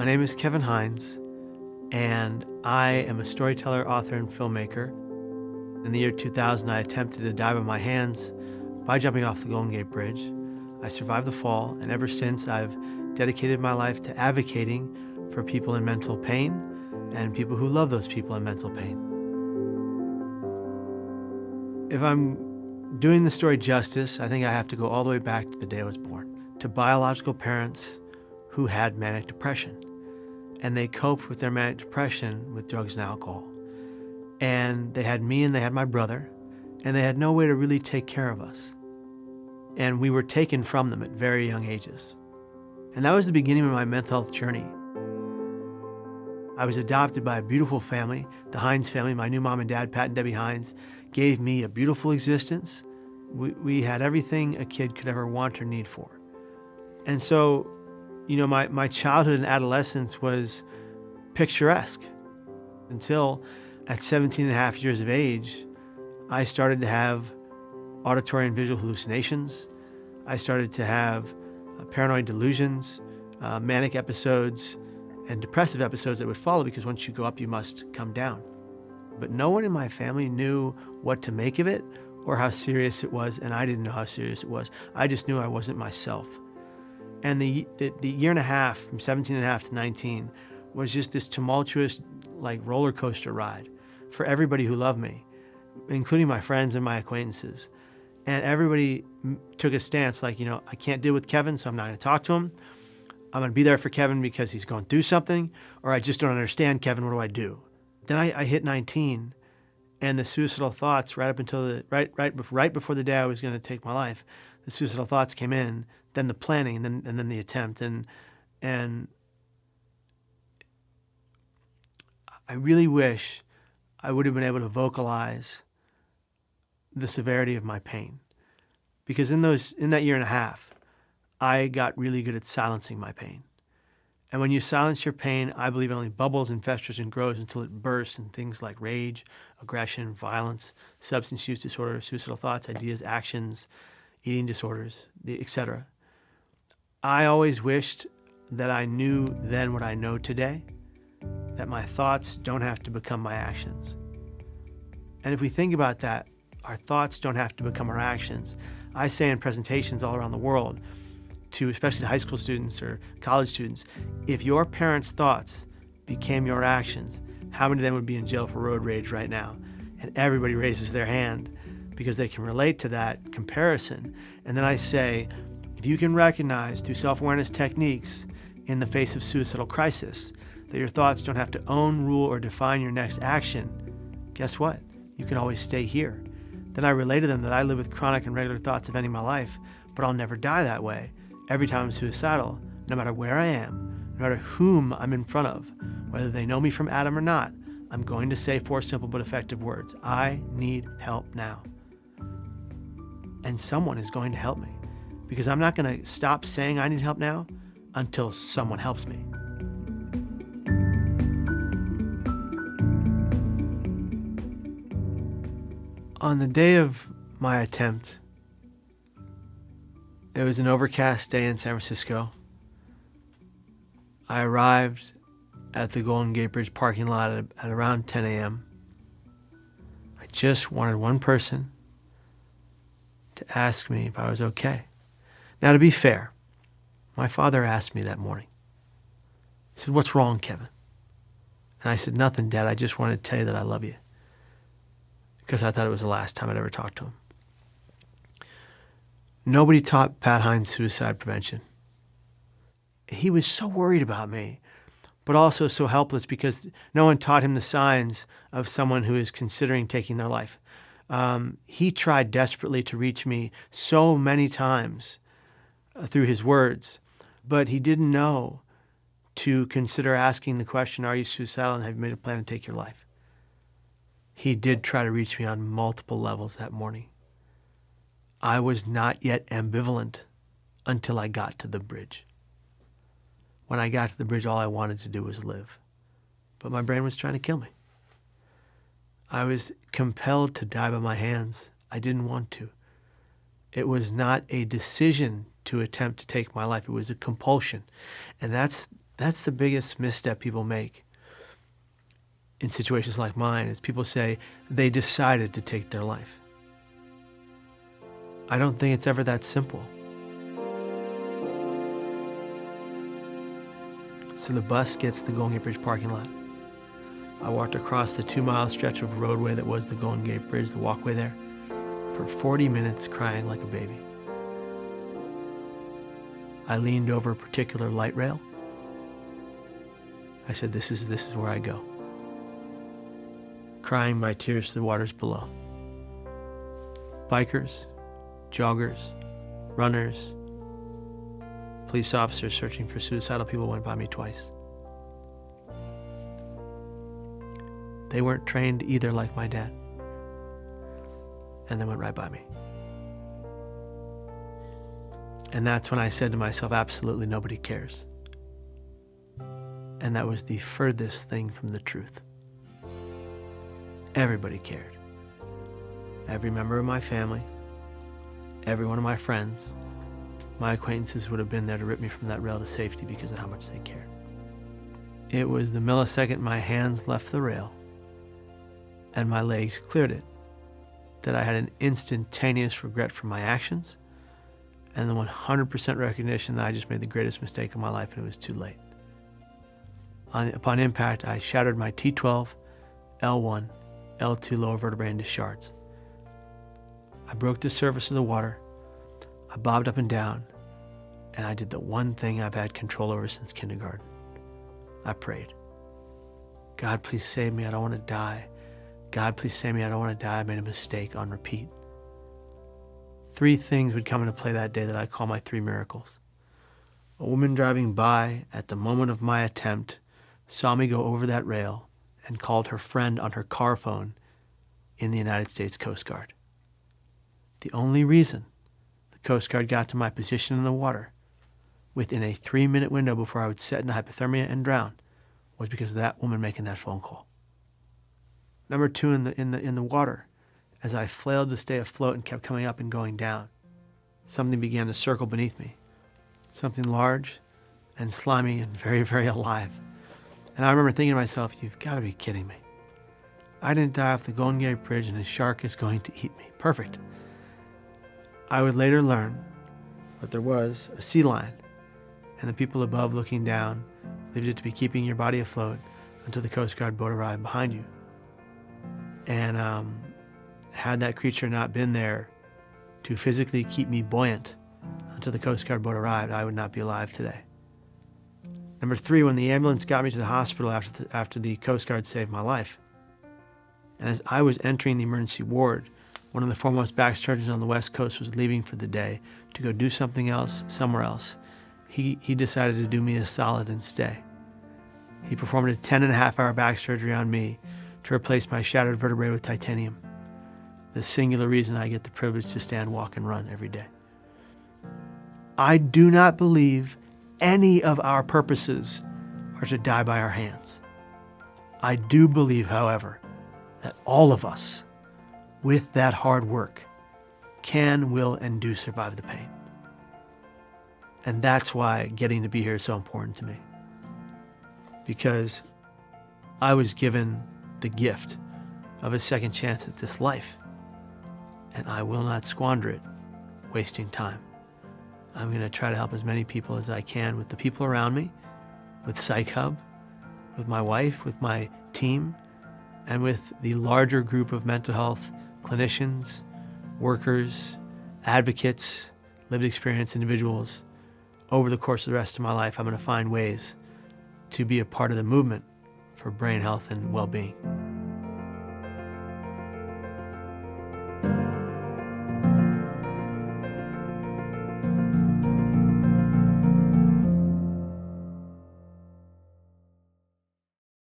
My name is Kevin Hiein's, and I am a storyteller, author, and filmmaker. In the year 2000, I attempted to die by my hands by jumping off the Golden Gate Bridge. I survived the fall, and ever since, I've dedicated my life to advocating for people in mental pain and people who love those people in mental pain. If I'm doing the story justice, I think I have to go all the way back to the day I was born, to biological parents who had manic depression. And they coped with their manic depression with drugs and alcohol. And they had me and they had my brother, and they had no way to really take care of us. And we were taken from them at very young ages. And that was the beginning of my mental health journey. I was adopted by a beautiful family, the Hiein's family. My new mom and dad, Pat and Debbie Hiein's, gave me a beautiful existence. We had everything a kid could ever want or need for. And so, you know, my childhood and adolescence was picturesque until at 17 and a half years of age, I started to have auditory and visual hallucinations. I started to have paranoid delusions, manic episodes, and depressive episodes that would follow, because once you go up, you must come down. But no one in my family knew what to make of it or how serious it was, and I didn't know how serious it was. I just knew I wasn't myself. And the year and a half, from 17 and a half to 19, was just this tumultuous, like, roller coaster ride for everybody who loved me, including my friends and my acquaintances. And everybody took a stance like, you know, I can't deal with Kevin, so I'm not going to talk to him. I'm going to be there for Kevin because he's going through something, or I just don't understand Kevin. What do I do? Then I hit 19, and the suicidal thoughts right up until right before the day I was going to take my life, the suicidal thoughts came in. Then the planning, and then the attempt, and I really wish I would have been able to vocalize the severity of my pain, because in that year and a half, I got really good at silencing my pain. And when you silence your pain, I believe it only bubbles and festers and grows until it bursts in things like rage, aggression, violence, substance use disorder, suicidal thoughts, ideas, actions, eating disorders, etc. I always wished that I knew then what I know today, that my thoughts don't have to become my actions. And if we think about that, our thoughts don't have to become our actions. I say in presentations all around the world, to especially high school students or college students, if your parents' thoughts became your actions, how many of them would be in jail for road rage right now? And everybody raises their hand because they can relate to that comparison. And then I say, if you can recognize through self-awareness techniques in the face of suicidal crisis that your thoughts don't have to own, rule, or define your next action, guess what? You can always stay here. Then I relay to them that I live with chronic and regular thoughts of ending my life, but I'll never die that way. Every time I'm suicidal, no matter where I am, no matter whom I'm in front of, whether they know me from Adam or not, I'm going to say 4 simple but effective words. I need help now. And someone is going to help me, because I'm not going to stop saying I need help now until someone helps me. On the day of my attempt, it was an overcast day in San Francisco. I arrived at the Golden Gate Bridge parking lot at around 10 a.m. I just wanted one person to ask me if I was okay. Now, to be fair, my father asked me that morning. He said, "What's wrong, Kevin?" And I said, "Nothing, Dad. I just wanted to tell you that I love you." Because I thought it was the last time I'd ever talked to him. Nobody taught Pat Hiein's suicide prevention. He was so worried about me, but also so helpless because no one taught him the signs of someone who is considering taking their life. He tried desperately to reach me so many times through his words, but he didn't know to consider asking the question, are you suicidal and have you made a plan to take your life? He did try to reach me on multiple levels that morning. I was not yet ambivalent until I got to the bridge. When I got to the bridge, all I wanted to do was live. But my brain was trying to kill me. I was compelled to die by my hands. I didn't want to. It was not a decision to attempt to take my life. It was a compulsion. And that's That's the biggest misstep people make in situations like mine, is people say they decided to take their life. I don't think it's ever that simple. So the bus gets to the Golden Gate Bridge parking lot. I walked across the 2-mile stretch of roadway that was the Golden Gate Bridge, the walkway there, for 40 minutes crying like a baby. I leaned over a particular light rail. I said, this is where I go. Crying my tears to the waters below. Bikers, joggers, runners, police officers searching for suicidal people went by me twice. They weren't trained either like my dad. And they went right by me. And that's when I said to myself, absolutely nobody cares. And that was the furthest thing from the truth. Everybody cared. Every member of my family, every one of my friends, my acquaintances would have been there to rip me from that rail to safety because of how much they cared. It was the millisecond my hands left the rail and my legs cleared it that I had an instantaneous regret for my actions and the 100% recognition that I just made the greatest mistake of my life and it was too late. Upon impact, I shattered my T12, L1, L2 lower vertebrae into shards. I broke the surface of the water, I bobbed up and down, and I did the one thing I've had control over since kindergarten. I prayed. God, please save me, I don't want to die. God, please save me, I don't want to die, I made a mistake, on repeat. 3 things would come into play that day that I call my 3 miracles. A woman driving by at the moment of my attempt saw me go over that rail and called her friend on her car phone in the United States Coast Guard. The only reason the Coast Guard got to my position in the water within a 3-minute window before I would set into hypothermia and drown was because of that woman making that phone call. Number 2, in the water, as I flailed to stay afloat and kept coming up and going down, something began to circle beneath me. Something large and slimy and very, very alive. And I remember thinking to myself, you've got to be kidding me. I didn't die off the Golden Gate Bridge and a shark is going to eat me. Perfect. I would later learn that there was a sea lion and the people above looking down believed it to be keeping your body afloat until the Coast Guard boat arrived behind you. And had that creature not been there to physically keep me buoyant until the Coast Guard boat arrived, I would not be alive today. Number 3, when the ambulance got me to the hospital after the Coast Guard saved my life, and as I was entering the emergency ward, one of the foremost back surgeons on the West Coast was leaving for the day to go do something else somewhere else. He decided to do me a solid and stay. He performed a 10.5-hour back surgery on me to replace my shattered vertebrae with titanium, the singular reason I get the privilege to stand, walk, and run every day. I do not believe any of our purposes are to die by our hands. I do believe, however, that all of us, with that hard work, can, will, and do survive the pain. And that's why getting to be here is so important to me. Because I was given the gift of a second chance at this life, and I will not squander it wasting time. I'm going to try to help as many people as I can with the people around me, with Psych Hub, with my wife, with my team, and with the larger group of mental health clinicians, workers, advocates, lived experience individuals. Over the course of the rest of my life, I'm going to find ways to be a part of the movement for brain health and well-being.